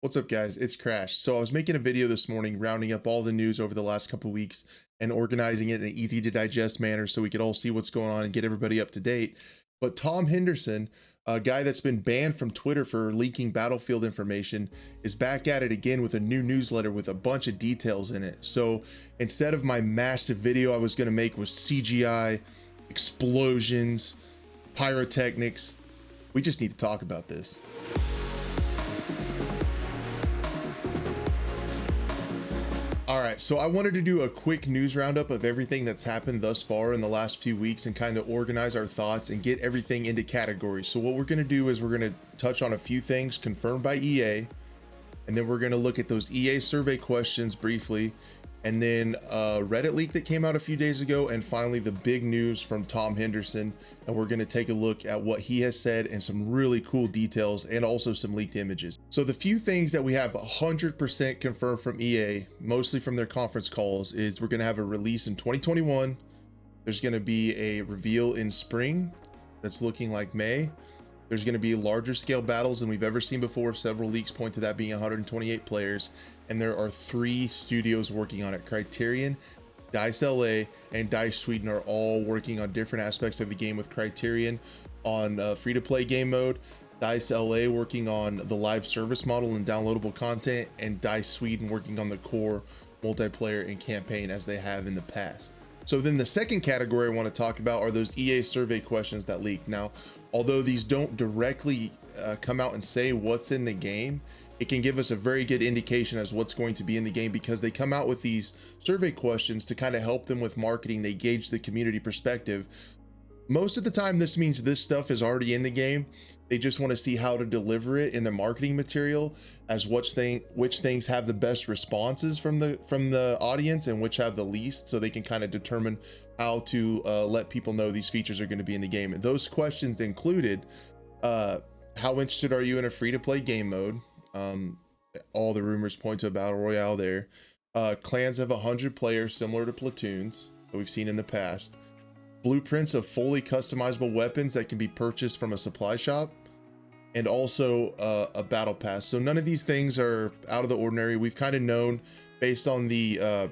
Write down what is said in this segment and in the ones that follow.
What's up, guys? It's Crash. So I was making a video this morning rounding up all the news over the last couple weeks and organizing it in an easy to digest manner so we could all see what's going on and get everybody up to date. But Tom Henderson, a guy that's been banned from Twitter for leaking Battlefield information, is back at it again with a new newsletter with a bunch of details in it. So instead of my massive video I was going to make with CGI, explosions, pyrotechnics, we just need to talk about this. All right, so I wanted to do a quick news roundup of everything that's happened thus far in the last few weeks and kind of organize our thoughts and get everything into categories. So what we're going to do is we're going to touch on a few things confirmed by EA, and then we're going to look at those EA survey questions briefly, and then a Reddit leak that came out a few days ago, and finally the big news from Tom Henderson. And we're going to take a look at what he has said and some really cool details and also some leaked images. So the few things that we have 100% confirmed from EA, mostly from their conference calls, is we're going to have a release in 2021. There's going to be a reveal in spring that's looking like May. There's going to be larger scale battles than we've ever seen before. Several leaks point to that being 128 players. And there are 3 studios working on it. Criterion, DICE LA, and DICE Sweden are all working on different aspects of the game, with Criterion on free-to-play game mode, DICE LA working on the live service model and downloadable content, and DICE Sweden working on the core multiplayer and campaign as they have in the past. So then the second category I want to talk about are those EA survey questions that leaked. Now, although these don't directly come out and say what's in the game, it can give us a very good indication as what's going to be in the game, because they come out with these survey questions to kind of help them with marketing. They gauge the community perspective. Most of the time, this means this stuff is already in the game. They just want to see how to deliver it in the marketing material, as which things have the best responses from the audience and which have the least, so they can kind of determine how to let people know these features are going to be in the game. And those questions included, how interested are you in a free-to-play game mode? All the rumors point to a battle royale there. Clans of 100 players similar to platoons that we've seen in the past. Blueprints of fully customizable weapons that can be purchased from a supply shop, and also a battle pass. So none of these things are out of the ordinary. We've kind of known, based on the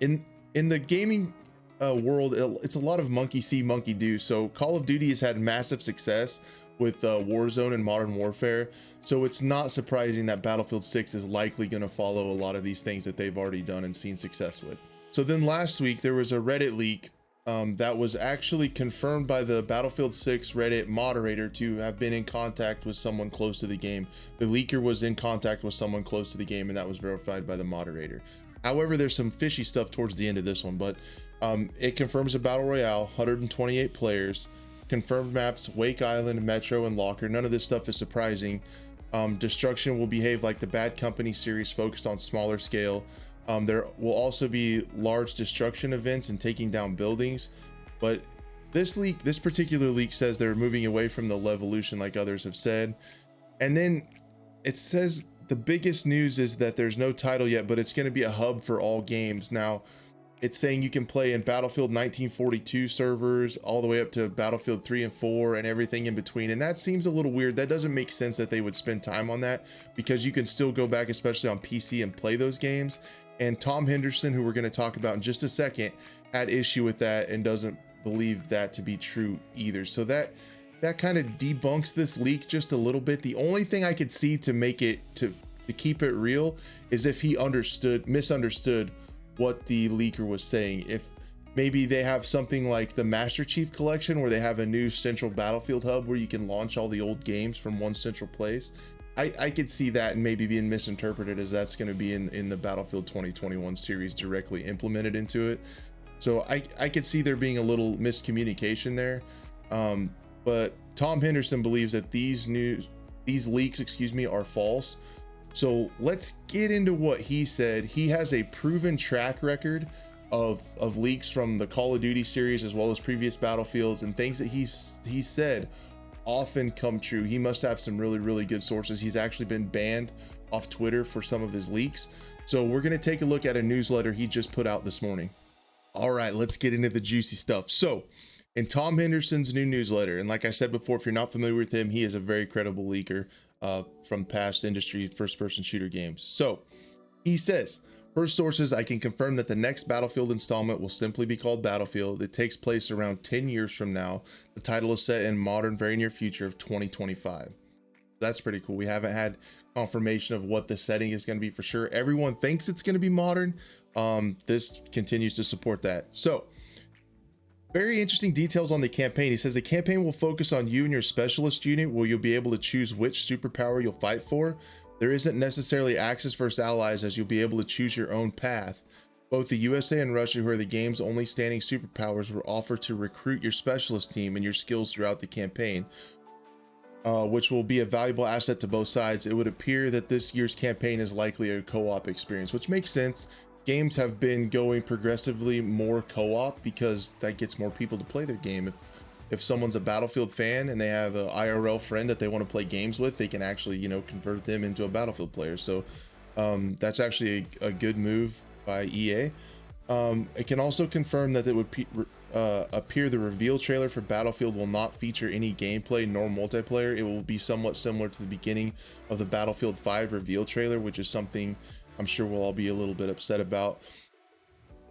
in the gaming world, it's a lot of monkey see monkey do. So Call of Duty has had massive success with Warzone and Modern Warfare, so it's not surprising that Battlefield 6 is likely going to follow a lot of these things that they've already done and seen success with. So then last week there was a Reddit leak that was actually confirmed by the Battlefield 6 Reddit moderator to have been in contact with someone close to the game. The leaker was in contact with someone close to the game, and that was verified by the moderator. However, there's some fishy stuff towards the end of this one, but it confirms a battle royale, 128 players, confirmed maps, Wake Island, Metro, and Locker. None of this stuff is surprising. Destruction will behave like the Bad Company series, focused on smaller scale. There will also be large destruction events and taking down buildings, but this particular leak says they're moving away from the Levolution like others have said. And then it says the biggest news is that there's no title yet, but it's going to be a hub for all games. Now, it's saying you can play in Battlefield 1942 servers all the way up to Battlefield 3 and 4 and everything in between. And that seems a little weird. That doesn't make sense that they would spend time on that, because you can still go back, especially on PC, and play those games. And Tom Henderson, who we're going to talk about in just a second, had issue with that and doesn't believe that to be true either. So that kind of debunks this leak just a little bit. The only thing I could see to make it to keep it real is if he misunderstood what the leaker was saying. If maybe they have something like the Master Chief Collection, where they have a new central Battlefield hub where you can launch all the old games from one central place. I could see that and maybe being misinterpreted as that's going to be in the Battlefield 2021 series directly implemented into it. So I could see there being a little miscommunication there. But Tom Henderson believes that these leaks, are false. So let's get into what he said. He has a proven track record of leaks from the Call of Duty series as well as previous Battlefields, and things that he said often come true. He must have some really, really good sources. He's actually been banned off Twitter for some of his leaks. So we're going to take a look at a newsletter he just put out this morning. All right, let's get into the juicy stuff. So in Tom Henderson's new newsletter, and like I said before, if you're not familiar with him, he is a very credible leaker. from past industry first-person shooter games. So he says, per sources, I can confirm that the next Battlefield installment will simply be called Battlefield. It takes place around 10 years from now. The title is set in modern, very near future of 2025. That's pretty cool. We haven't had confirmation of what the setting is going to be for sure. Everyone thinks it's going to be modern. This continues to support that. So very interesting details on the campaign. He says the campaign will focus on you and your specialist unit, where you'll be able to choose which superpower you'll fight for. There isn't necessarily Axis versus allies, as you'll be able to choose your own path. Both the USA and Russia, who are the game's only standing superpowers, were offered to recruit your specialist team and your skills throughout the campaign, which will be a valuable asset to both sides. It would appear that this year's campaign is likely a co-op experience, which makes sense. Games have been going progressively more co-op because that gets more people to play their game. If someone's a Battlefield fan and they have an IRL friend that they want to play games with, they can actually, you know, convert them into a Battlefield player. So that's actually a good move by EA. It can also confirm that it would appear the reveal trailer for Battlefield will not feature any gameplay nor multiplayer. It will be somewhat similar to the beginning of the Battlefield 5 reveal trailer, which is something I'm sure we'll all be a little bit upset about.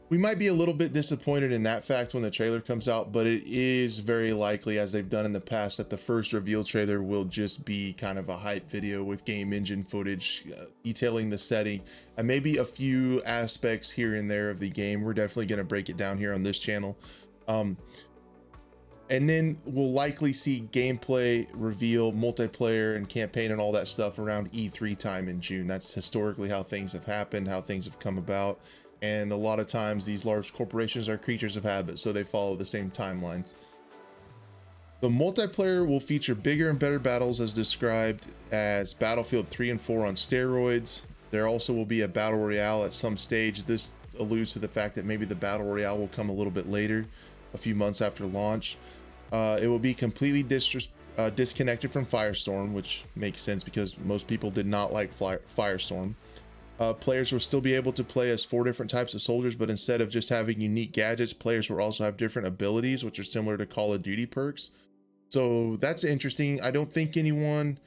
We might be a little bit disappointed in that fact when the trailer comes out, but it is very likely, as they've done in the past, that the first reveal trailer will just be kind of a hype video with game engine footage detailing the setting and maybe a few aspects here and there of the game. We're definitely going to break it down here on this channel. And then we'll likely see gameplay reveal, multiplayer and campaign and all that stuff around E3 time in June. That's historically how things have happened, how things have come about. And a lot of times these large corporations are creatures of habit, so they follow the same timelines. The multiplayer will feature bigger and better battles, as described as Battlefield 3 and 4 on steroids. There also will be a battle royale at some stage. This alludes to the fact that maybe the battle royale will come a little bit later, a few months after launch. It will be completely disconnected from Firestorm, which makes sense because most people did not like Firestorm. Players will still be able to play as 4 different types of soldiers, but instead of just having unique gadgets, players will also have different abilities, which are similar to Call of Duty perks. So that's interesting. I don't think anyone,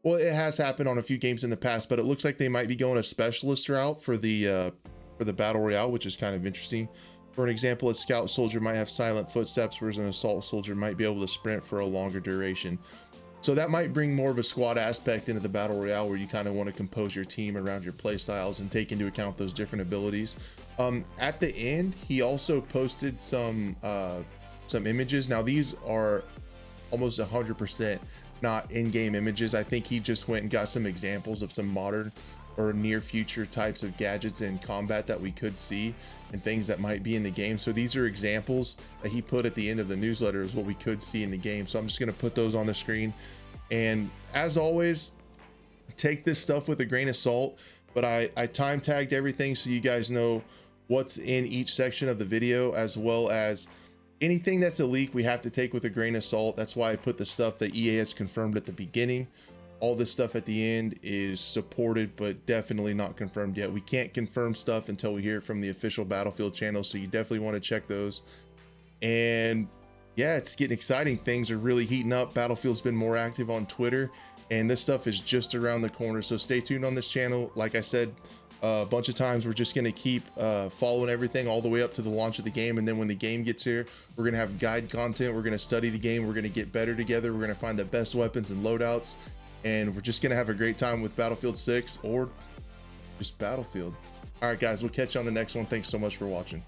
well, it has happened on a few games in the past, but it looks like they might be going a specialist route for the battle royale, which is kind of interesting. For an example, a scout soldier might have silent footsteps, whereas an assault soldier might be able to sprint for a longer duration. So that might bring more of a squad aspect into the battle royale, where you kind of want to compose your team around your play styles and take into account those different abilities. At the end, he also posted some images. Now these are almost 100% not in-game images. I think he just went and got some examples of some modern or near future types of gadgets in combat that we could see and things that might be in the game. So these are examples that he put at the end of the newsletter is what we could see in the game. So I'm just going to put those on the screen. And as always, take this stuff with a grain of salt, but I time tagged everything so you guys know what's in each section of the video, as well as anything that's a leak we have to take with a grain of salt. That's why I put the stuff that EA has confirmed at the beginning. All this stuff at the end is supported, but definitely not confirmed yet. We can't confirm stuff until we hear it from the official Battlefield channel, so you definitely want to check those. And yeah, it's getting exciting. Things are really heating up. Battlefield's been more active on Twitter, and this stuff is just around the corner. So stay tuned on this channel. Like I said a bunch of times, we're just going to keep following everything all the way up to the launch of the game. And then when the game gets here, we're going to have guide content. We're going to study the game. We're going to get better together. We're going to find the best weapons and loadouts. And we're just going to have a great time with Battlefield 6 or just Battlefield. All right, guys, we'll catch you on the next one. Thanks so much for watching.